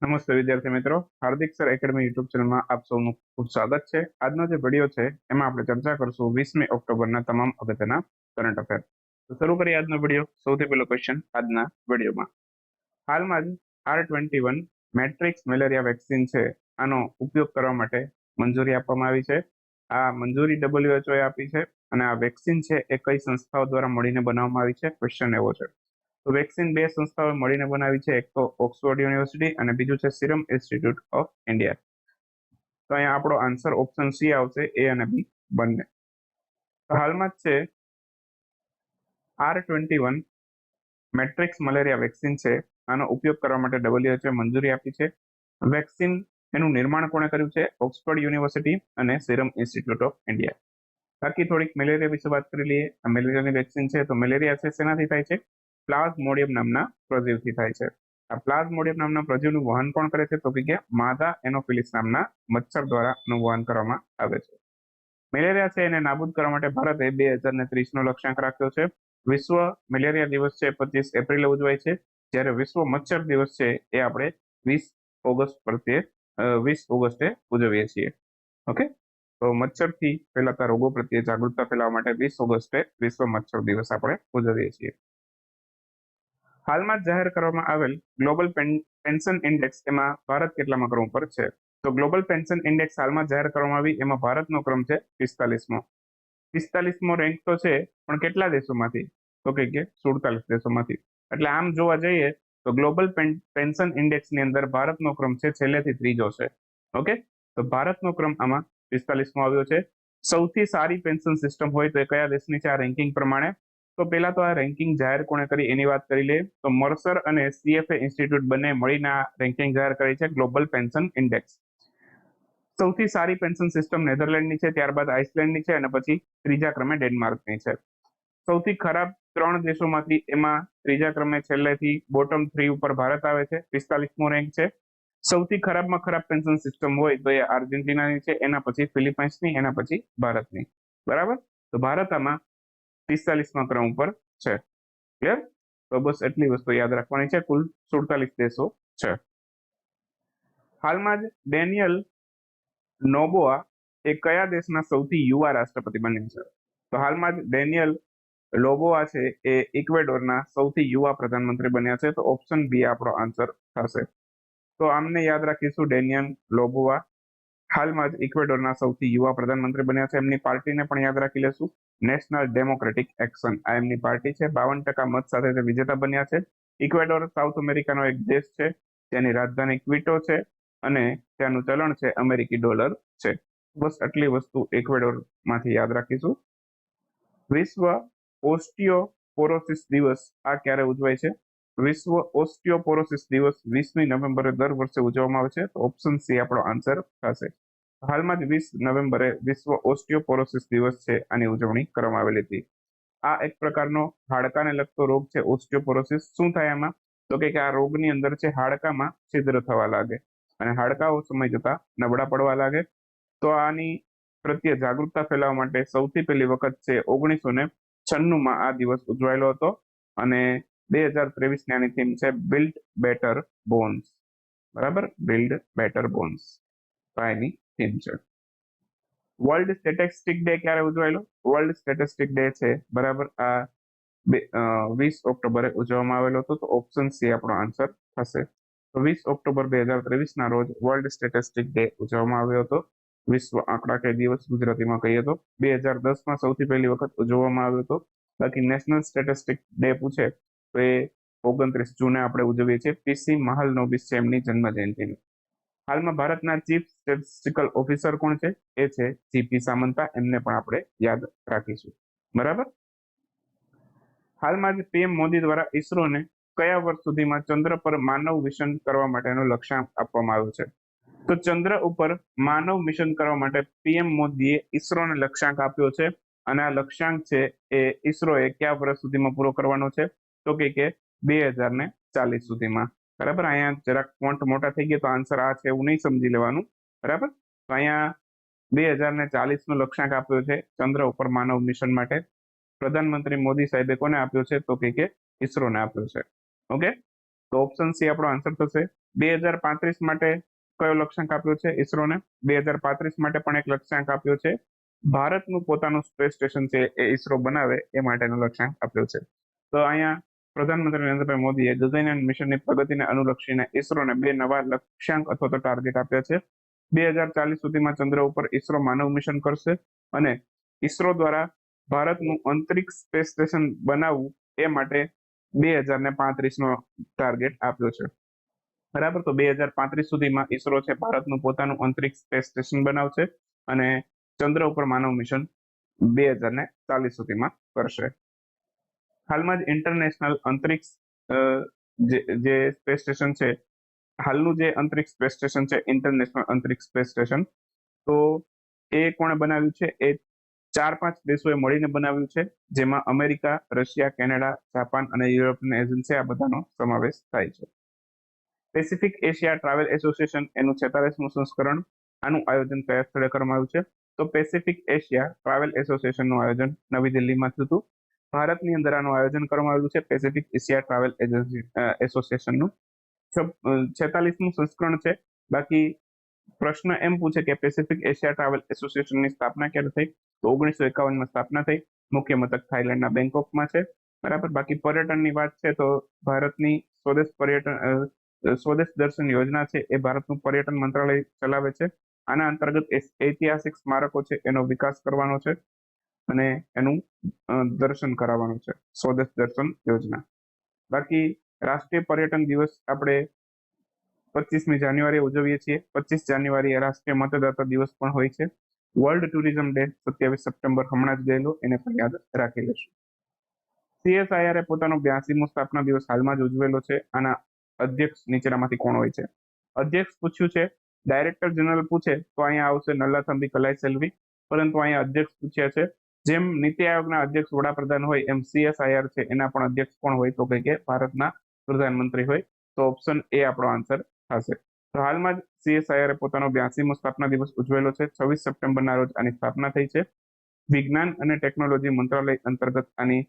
નમસ્તે વિદ્યાર્થી મિત્રો, હાર્દિક સર એકેડમી યુટ્યુબ ચેનલમાં આપ સૌનું ખૂબ સ્વાગત છે। આજનો જે વિડીયો છે એમાં આપણે ચર્ચા કરશું 20મી ઓક્ટોબરના તમામ અગત્યના કરંટ અફેર। તો શરૂ કરીએ આજનો વિડીયો। સૌથી પહેલો ક્વેશ્ચન આજના વિડીયોમાં, હાલમાં જ R21 મેટ્રિક્સ મેલેરિયા વેક્સિન છે, આનો ઉપયોગ કરવા માટે મંજૂરી આપવામાં આવી છે। આ મંજૂરી WHO એ આપી છે અને આ વેક્સિન છે એ કઈ સંસ્થાઓ દ્વારા મળીને બનાવવામાં આવી છે, ક્વેશ્ચન એવો છે। તો વેક્સિન બે સંસ્થાઓએ મળીને બનાવી છે, એક તો ઓક્સફોર્ડ યુનિવર્સિટી અને બીજું છે સિરમ ઇન્સ્ટિટ્યૂટ ઓફ ઇન્ડિયા। તો અહીંયા આપણો આન્સર ઓપ્શન સી આવશે, એ અને બી બંને। તો હાલમાં જ છે R21 મેટ્રિક્સ મલેરિયા વેક્સિન છે, આનો ઉપયોગ કરવા માટે WHO મંજૂરી આપી છે। વેક્સિન એનું નિર્માણ કોણે કર્યું છે? ઓક્સફોર્ડ યુનિવર્સિટી અને સિરમ ઇન્સ્ટિટ્યૂટ ઓફ ઇન્ડિયા। બાકી થોડીક મેલેરિયા વિશે વાત કરી લઈએ। આ મેલેરિયાની વેક્સિન છે, તો મેલેરિયા છે શેનાથી થાય છે? પ્લાઝ્મોડિયમ નામના પ્રજીવથી થાય છે। આ પ્લાઝ્મોડિયમ નામના પ્રજીવનું વહન કોણ કરે છે? તો કે માદા એનોફિલિસ નામના મચ્છર દ્વારા નું વહન કરવામાં આવે છે। મેલેરિયા છે એને નાબૂદ કરવા માટે ભારતે 2030 નો લક્ષ્યાંક રાખ્યો છે। વિશ્વ મેલેરિયા દિવસ છે 25 એપ્રિલે ઉજવાય છે, જ્યારે વિશ્વ મચ્છર દિવસ છે એ આપણે 20 ઓગસ્ટે ઉજવીએ છીએ। ઓકે, તો મચ્છરથી ફેલાતા રોગો પ્રત્યે જાગૃતતા ફેલાવવા માટે 20 ઓગસ્ટે વિશ્વ મચ્છર દિવસ આપણે ઉજવીએ છીએ। હાલમાં જ જાહેર કરવામાં આવેલ ગ્લોબલ પેન્શન ઇન્ડેક્સ એમાં ભારત કેટલામા ક્રમ પર છે? તો ગ્લોબલ પેન્શન ઇન્ડેક્સ હાલમાં જાહેર કરવામાં આવી, એમાં ભારતનો ક્રમ છે 45મો। 45મો રેન્ક તો છે, પણ કેટલા દેશોમાંથી? તો કે 47 દેશોમાંથી। એટલે આમ જોવા જઈએ તો ગ્લોબલ પેન્શન ઇન્ડેક્સની અંદર ભારતનો ક્રમ છે છેલ્લેથી ત્રીજો છે। ઓકે, તો ભારતનો ક્રમ આમાં 45મો આવ્યો છે। સૌથી સારી પેન્શન સિસ્ટમ હોય તો એ કયા દેશની છે આ રેન્કિંગ પ્રમાણે? તો પહેલા તો આ રેન્કિંગ જાહેર કોણે કરી એની વાત કરી લઈએ। તો મર્સર અને CFA ઇન્સ્ટિટ્યૂટ બંને મળીને આ રેન્કિંગ જાહેર કરી છે, ગ્લોબલ પેન્શન ઇન્ડેક્સ। સૌથી સારી પેન્શન સિસ્ટમ નેધરલેન્ડની છે, ત્યારબાદ આઇસલેન્ડની છે અને પછી ત્રીજા ક્રમે ડેનમાર્કની છે। સૌથી ખરાબ 3 દેશોમાંથી એમાં ત્રીજા ક્રમે છેલ્લેથી બોટમ 3 ઉપર ભારત આવે છે, 45મો રેન્ક છે। સૌથી ખરાબમાં ખરાબ પેન્શન સિસ્ટમ હોય તો એ આર્જેન્ટિનાની છે, એના પછી ફિલિપાઇન્સની, એના પછી ભારતની। બરાબર, તો ભારત આમાં 45મા ક્રમ ઉપર છે। ક્લિયર? તો બસ એટલી વસ્તુ યાદ રાખવાની છે। કુલ 47 દેશો છે। હાલમાં જ ડેનિયલ નોબોઆ એ કયા દેશના સૌથી યુવા રાષ્ટ્રપતિ બન્યા છે? તો હાલમાં જ ડેનિયલ લોબોઆ છે એ ઇક્વેડોરના સૌથી યુવા પ્રધાનમંત્રી બન્યા છે। તો ઓપ્શન બી આપણો આન્સર થશે। તો આમને યાદ રાખીશું, ડેનિયલ લોબોઆ હાલમાં જ ઇક્વેડોરના સૌથી યુવા પ્રધાનમંત્રી બન્યા છે। એમની પાર્ટીને પણ યાદ રાખી લેશું, નેશનલ ડેમોક્રેટિક એક્શન, આ એમની પાર્ટી છે। 52% મત સાથે તે વિજેતા બન્યા છે। ઇક્વેડોર સાઉથ અમેરિકાનો એક દેશ છે, તેની રાજધાની ક્વિટો છે અને ત્યાંનું ચલણ છે અમેરિકી ડોલર છે। બસ આટલી વસ્તુ ઇક્વેડોર માંથી યાદ રાખીશું। વિશ્વ ઓસ્ટિયોપોરોસિસ દિવસ આ ક્યારે ઉજવાય છે? વિશ્વ ઓસ્ટિયોપોરોસિસ દિવસ 20મી નવેમ્બરે દર વર્ષે ઉજવવામાં આવે છે। તો ઓપ્શન સી આપણો આન્સર થશે। હાલમાં જ 20 નવેમ્બરે વિશ્વ ઓસ્ટિયોપોરોસિસ દિવસ છે, આની ઉજવણી કરવામાં આવેલી હતી। આ એક પ્રકારનો હાડકાને લગતો રોગ છે ઓસ્ટિયોપોરોસિસ। શું થાય આમાં? તો કે આ રોગની અંદર છે હાડકામાં છિદ્ર થવા લાગે અને હાડકાઓ સમય જતા નબળા પડવા લાગે। તો આની પ્રત્યે જાગૃતતા ફેલાવવા માટે સૌથી પહેલી વખત છે 1996માં આ દિવસ ઉજવાયેલો હતો અને 2023ની આની થીમ છે બિલ્ડ બેટર બોન્સ। બરાબર, બિલ્ડ બેટર બોન્સ એની થીમ છે। વર્લ્ડ સ્ટેટિસ્ટિક ડે ક્યારે ઉજવાયેલો? વર્લ્ડ સ્ટેટિસ્ટિક ડે છે બરાબર આ 20 ઓક્ટોબરે ઉજવવામાં આવેલો હતો। તો ઓપ્શન સી આપણો આન્સર થશે। તો 20 ઓક્ટોબર 2023ના રોજ વર્લ્ડ સ્ટેટિસ્ટિક ડે ઉજવવામાં આવ્યો હતો, વિશ્વ આંકડાકીય દિવસ ગુજરાતીમાં કહીએ તો। 2010માં સૌથી પહેલી વખત ઉજવવામાં આવ્યો હતો। બાકી નેશનલ સ્ટેટિસ્ટિક ડે પૂછે તો એ 29 જૂને આપણે ઉજવીએ છીએ। PC મહાલનોબિસ છે એમની જન્મ જયંતિની। હાલમાં ભારતના ચીફ સ્ટેટિસ્ટિકલ ઓફિસર કોણ છે? એ છે GP સામંતા, એમને પણ આપણે યાદ રાખીશું। બરાબર, હાલમાં જ PM મોદી દ્વારા ઈસરોને કયા વર્ષ સુધીમાં ચંદ્ર પર માનવ મિશન કરવા માટેનો લક્ષ્યાંક આપવામાં આવ્યો છે? તો ચંદ્ર ઉપર માનવ મિશન કરવા માટે PM મોદીએ ઈસરોને લક્ષ્યાંક આપ્યો છે અને આ લક્ષ્યાંક છે એ ઈસરોએ કયા વર્ષ સુધીમાં પૂરો કરવાનો છે? તો કે 2040 સુધીમાં। બરાબર, અહીંયા જરાક ફોન્ટ મોટા થઈ ગયા તો આન્સર આ છે એવું નહીં સમજી લેવાનું। બરાબર, તો અહીંયા 2040નો લક્ષ્યાંક આપ્યો છે ચંદ્ર ઉપર માનવ મિશન માટે। પ્રધાનમંત્રી મોદી સાહેબે કોને આપ્યો છે? તો કે ઈસરોને આપ્યો છે। ઓકે, તો ઓપ્શન સી આપણો આન્સર થશે। 2035 માટે કયો લક્ષ્યાંક આપ્યો છે ઈસરોને? 2035 માટે પણ એક લક્ષ્યાંક આપ્યો છે. ભારતનું પોતાનું સ્પેસ સ્ટેશન છે એ ઈસરો બનાવે એ માટેનો લક્ષ્યાંક આપ્યો છે. તો અહીંયા પ્રધાનમંત્રી નરેન્દ્રભાઈ મોદીએ ગગનયાન મિશનની પ્રગતિને અનુલક્ષીને ઈસરોને 2 નવા લક્ષ્યાંક અથવા તો ટાર્ગેટ આપ્યા છે. 2040 સુધીમાં ચંદ્ર ઉપર ઈસરો માનવ મિશન કરશે અને ઈસરો દ્વારા ભારતનું અંતરિક્ષ સ્પેસ સ્ટેશન બનાવવું એ માટે 2035 નો ટાર્ગેટ આપ્યો છે. બરાબર, તો 2035 સુધીમાં ઈસરો છે ભારતનું પોતાનું અંતરિક્ષ સ્પેસ સ્ટેશન બનાવશે અને ચંદ્ર ઉપર માનવ મિશન 2040 સુધીમાં કરશે. હાલમાં જ ઇન્ટરનેશનલ અંતરિક્ષ જે સ્પેસ સ્ટેશન છે, હાલનું જે અંતરિક્ષ સ્પેસ સ્ટેશન છે ઇન્ટરનેશનલ અંતરિક્ષ સ્પેસ સ્ટેશન, તો એ કોણે બનાવ્યું છે? એ 4-5 દેશોએ મળીને બનાવ્યું છે, જેમાં અમેરિકા, રશિયા, કેનેડા, જાપાન અને યુરોપિયન એજન્સી આ બધાનો સમાવેશ થાય છે. પેસિફિક એશિયા ટ્રાવેલ એસોસિએશન એનું 46મું સંસ્કરણ, આનું આયોજન કયા સ્થળે કરવામાં આવ્યું છે? તો પેસિફિક એશિયા ટ્રાવેલ એસોસિએશનનું આયોજન નવી દિલ્હીમાં થયું હતું. ભારતની અંદર આનું આયોજન કરવામાં આવ્યું છે પેસિફિક એશિયા ટ્રાવેલ એસોસિએશનનું. 46મું સંસ્કરણ છે. બાકી પ્રશ્ન એમ પૂછે કે પેસિફિક એશિયા ટ્રાવેલ એસોસિએશનની સ્થાપના ક્યારે થઈ? તો 1951માં સ્થાપના થઈ. મુખ્ય મથક થાઈલેન્ડના બેંકોકમાં છે. બરાબર. બાકી પર્યટનની વાત છે તો ભારતની સ્વદેશ દર્શન યોજના છે એ ભારતનું પર્યટન મંત્રાલય ચલાવે છે. આના અંતર્ગત ઐતિહાસિક સ્મારકો છે એનો વિકાસ કરવાનો છે અને એનું દર્શન કરાવવાનું છે, સ્વદેશ દર્શન યોજના. બાકી રાષ્ટ્રીય પર્યટન દિવસ આપણે 25મી જાન્યુઆરીએ ઉજવીએ છીએ. 25 જાન્યુઆરીએ રાષ્ટ્રીય મતદાતા દિવસ પણ હોય છે. વર્લ્ડ ટુરિઝમ ડે 27 સપ્ટેમ્બર હમણાં જ ગયેલો, એને પણ યાદ રાખી લેશું. CSIR એ પોતાનો 82મો સ્થાપના દિવસ હાલમાં જ ઉજવેલો છે. આના અધ્યક્ષ નીચેનામાંથી કોણ હોય છે? અધ્યક્ષ પૂછ્યું છે. ડાયરેક્ટર જનરલ પૂછે તો અહીંયા આવશે નલ્લાથંબી કલાઈ, પરંતુ અહીંયા અધ્યક્ષ પૂછ્યા છે. જેમ નીતિ આયોગના અધ્યક્ષ વડાપ્રધાન હોય એમ CSIR છે એના પણ અધ્યક્ષ કોણ હોય? તો કે ભારતના પ્રધાનમંત્રી હોય. તો ઓપ્શન એ આપણો આન્સર થશે. તો હાલમાં જ CSIR એ પોતાનો 82મો સ્થાપના દિવસ ઉજવેલો છે. 26 સપ્ટેમ્બરના રોજ આની સ્થાપના થઈ છે. વિજ્ઞાન અને ટેકનોલોજી મંત્રાલય અંતર્ગત આની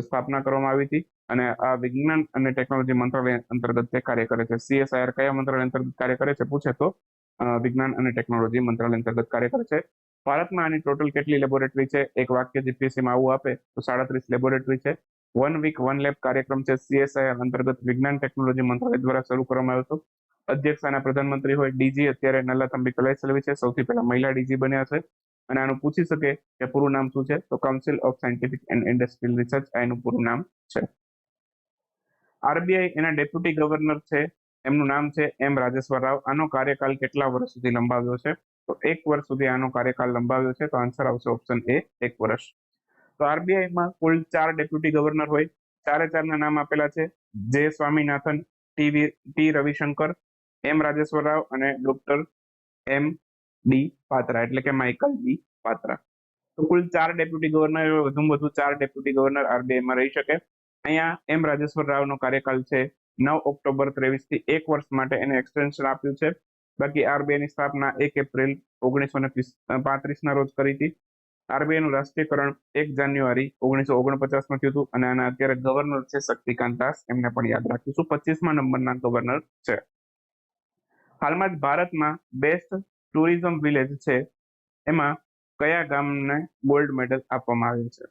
સ્થાપના કરવામાં આવી હતી અને આ વિજ્ઞાન અને ટેકનોલોજી મંત્રાલય અંતર્ગત તે કાર્ય કરે છે. CSIR કયા મંત્રાલય અંતર્ગત કાર્ય કરે છે પૂછે તો વિજ્ઞાન અને ટેકનોલોજી મંત્રાલય અંતર્ગત કાર્ય કરે છે. ભારતમાં આની ટોટલ કેટલી લેબોરેટરી છે? એક વાક્ય GPSC માં આવું આપે તો 37 લેબોરેટરી છે. 1 વીક 1 લેબ કાર્યક્રમ છે CSIR અંતર્ગત વિજ્ઞાન ટેકનોલોજી મંત્રાલય દ્વારા શરૂ કરવામાં આવ્યો હતો. અધ્યક્ષ આના પ્રધાનમંત્રી હોય. DG અત્યારે નલ્લાથંબી કલાઈ છે, સૌથી પહેલા મહિલા DG બન્યા છે અને આનું પૂછી શકે કે પૂરું નામ શું છે? તો council of scientific and industrial research એનું પૂરું નામ છે. RBI એના ડેપ્યુટી ગવર્નર છે, એમનું નામ છે M રાજેશ્વર રાવ. આનો કાર્યકાલ કેટલા વર્ષ સુધી લંબાવ્યો છે? તો 1 વર્ષ સુધી આનો કાર્યકાલ લંબાવ્યો છે. તો આન્સર આવશે ઓપ્શન એ, 1 વર્ષ. તો RBI માં કુલ 4 ડેપ્યુટી ગવર્નર હોય. 4 ના નામ આપેલા છે. જે સ્વામીનાથન, ટી રવિશંકર, M રાજેશ્વર રાવ અને ડોક્ટર MD પાત્રા, એટલે કે માઇકલ ડી પાત્રા. તો કુલ 4 ડેપ્યુટી ગવર્નર, વધુમાં વધુ 4 ડેપ્યુટી ગવર્નર RBI માં રહી શકે. અહીંયા M રાજેશ્વર રાવનો કાર્યકાલ છે 9 ઓક્ટોબર 23 થી 1 વર્ષ માટે એને એક્સટેન્શન આપ્યું છે. બાકી RBI ની સ્થાપના 1 એપ્રિલ 1935 ના રોજ કરી હતી. RBI નું રાષ્ટ્રીયકરણ 1 જાન્યુઆરી 1949 માં થયું હતું અને આના અત્યારે ગવર્નર છે શક્તિકાંત દાસ, એમને પણ યાદ રાખીશું. 25મા નંબરના ગવર્નર છે. હાલમાં જ ભારતમાં બેસ્ટ ટુરિઝમ વિલેજ છે એમાં કયા ગામને ગોલ્ડ મેડલ આપવામાં આવ્યું છે?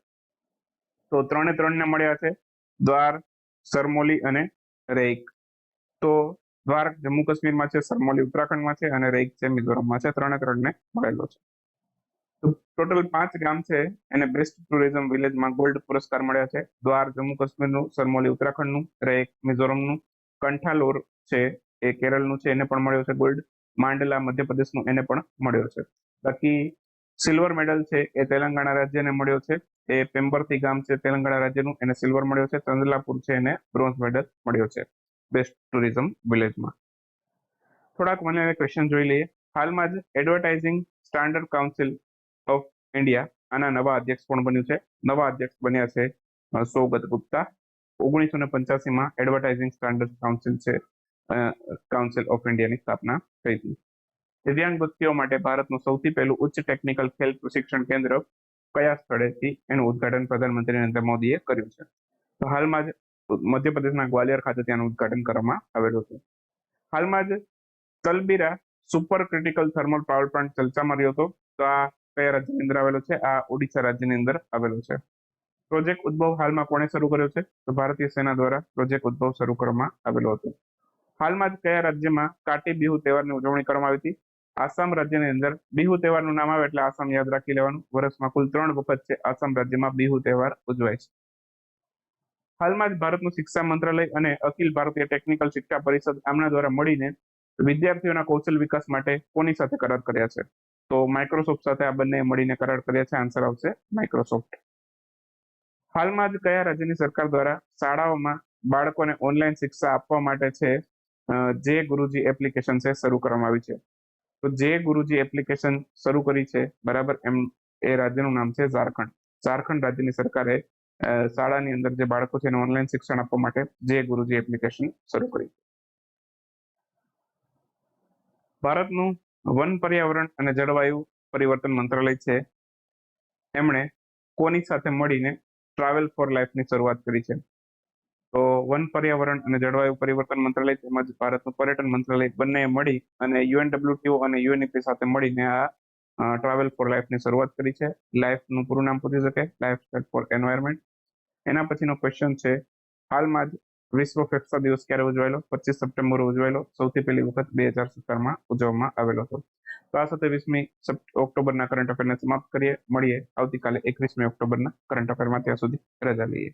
તો 3 ને મળ્યા છે. દ્વાર, સરમોલી અને રેઈક. તો દ્વાર જમ્મુ કાશ્મીરમાં છે, સરમોલી ઉત્તરાખંડમાં છે અને રેઈક છે મિઝોરમમાં છે. 3 ને મળેલો છે. તો ટોટલ 5 ગામ છે એને બેસ્ટ ટુરિઝમ વિલેજમાં ગોલ્ડ પુરસ્કાર મળ્યા છે. દ્વાર જમ્મુ કાશ્મીરનું, સરમોલી ઉત્તરાખંડનું, રેઈક મિઝોરમનું, કંઠાલોર છે એ કેરળનું છે, એને પણ મળ્યો છે ગોલ્ડ. માંડલા મધ્યપ્રદેશનું, એને પણ મળ્યો છે. બાકી સિલ્વર મેડલ છે એ તેલંગાણા રાજ્યને મળ્યો છે. એ પેમ્બરથી ગામ છે તેલંગાણા રાજ્યનું, એને સિલ્વર મળ્યો છે. ચંદલાપુર છે એને બ્રોન્ઝ મેડલ મળ્યો છે બેસ્ટ ટુરિઝમ વિલેજમાં. થોડાક મને ક્વેશ્ચન જોઈ લઈએ. હાલમાં જ advertising standard council of India, આના નવા અધ્યક્ષ કોણ બન્યું છે? નવા અધ્યક્ષ બન્યા છે સૌગત ગુપ્તા. 1985માં એડવર્ટાઇઝિંગ સ્ટાન્ડર્ડ કાઉન્સિલ છે કાઉન્સિલ ઓફ ઇન્ડિયાની સ્થાપના થઈ હતી. દિવ્યાંગ વ્યક્તિઓ માટે ભારતનું સૌથી પહેલું ઉચ્ચ ટેકનિકલ ખેલ પ્રશિક્ષણ કેન્દ્ર કયા સ્થળેથી એનું ઉદ્ઘાટન પ્રધાનમંત્રી નરેન્દ્ર મોદીએ કર્યું છે? તો હાલમાં જ મધ્યપ્રદેશના ગ્વાલિયર ખાતે ત્યાંનું ઉદ્ઘાટન કરવામાં આવેલું છે. હાલમાં જ Talabira super critical thermal power plant ચર્ચામાં રહ્યો હતો. તો આ કયા રાજ્યની અંદર આવેલો છે? આ ઓડિશા રાજ્યની અંદર આવેલો છે. પ્રોજેક્ટ ઉદ્ભવ હાલમાં કોણે શરૂ કર્યો છે? તો ભારતીય સેના દ્વારા પ્રોજેક્ટ ઉદ્ભવ શરૂ કરવામાં આવેલો હતો. હાલમાં જ કયા રાજ્યમાં કાટી બિહુ તહેવારની ઉજવણી કરવામાં આવી હતી? આસામ રાજ્યની અંદર બિહુ તહેવારનું નામ આવે એટલે આસામ યાદ રાખી લેવાનું. વર્ષમાં કુલ 3 વખત છે આસામ રાજ્યમાં બિહુ તહેવાર ઉજવાય છે. હાલમાં જ ભારતનું શિક્ષા મંત્રાલય અને અખિલ ભારતીય ટેકનિકલ શિક્ષા પરિષદ આમના દ્વારા મળીને વિદ્યાર્થીઓના કૌશલ વિકાસ માટે કોની સાથે કરાર કર્યા છે? તો માઇક્રોસોફ્ટ સાથે આ બંને મળીને કરાર કર્યા છે. આન્સર આવશે માઇક્રોસોફ્ટ. હાલમાં જ કયા રાજ્યની સરકાર દ્વારા શાળાઓમાં બાળકોને ઓનલાઈન શિક્ષા આપવા માટે છે જે ગુરુજી એપ્લિકેશન છે શરૂ કરવામાં આવી છે? તો જે ગુરુજી એપ્લિકેશન શરૂ કરી છે, બરાબર, એ રાજ્યનું નામ છે ઝારખંડ. ઝારખંડ રાજ્યની સરકારે શાળાની અંદર જે બાળકો છે એને ઓનલાઈન શિક્ષણ આપવા માટે જે ગુરુજી એપ્લિકેશન શરૂ કરી. ભારતનું વન, પર્યાવરણ અને જળવાયુ પરિવર્તન મંત્રાલય છે, એમણે કોની સાથે મળીને ટ્રાવેલ ફોર લાઈફની શરૂઆત કરી છે? તો વન, પર્યાવરણ અને જળવાયુ પરિવર્તન મંત્રાલય તેમજ ભારતનું પર્યટન મંત્રાલય બંને મળી અને UNWTO અને UNEP સાથે મળીને આ ટ્રાવેલ ફોર લાઈફની શરૂઆત કરી છે. લાઈફનું પૂરું નામ પૂછી શકે, લાઈફ ફોર એન્વાયરમેન્ટ. એના પછીનો ક્વેશ્ચન છે, હાલમાં જ વિશ્વ ફેફસા દિવસ ક્યારે ઉજવાયેલો? 25 સપ્ટેમ્બર ઉજવાયેલો. સૌથી પહેલી વખત 2017માં ઉજવવામાં આવેલો હતો. તો આ સાથે 20મી ઓક્ટોબરના કરંટ અફેરને સમાપ્ત કરીએ. મળીએ આવતીકાલે 21મી ઓક્ટોબરના કરંટ અફેરમાં. ત્યાં સુધી રજા લઈએ.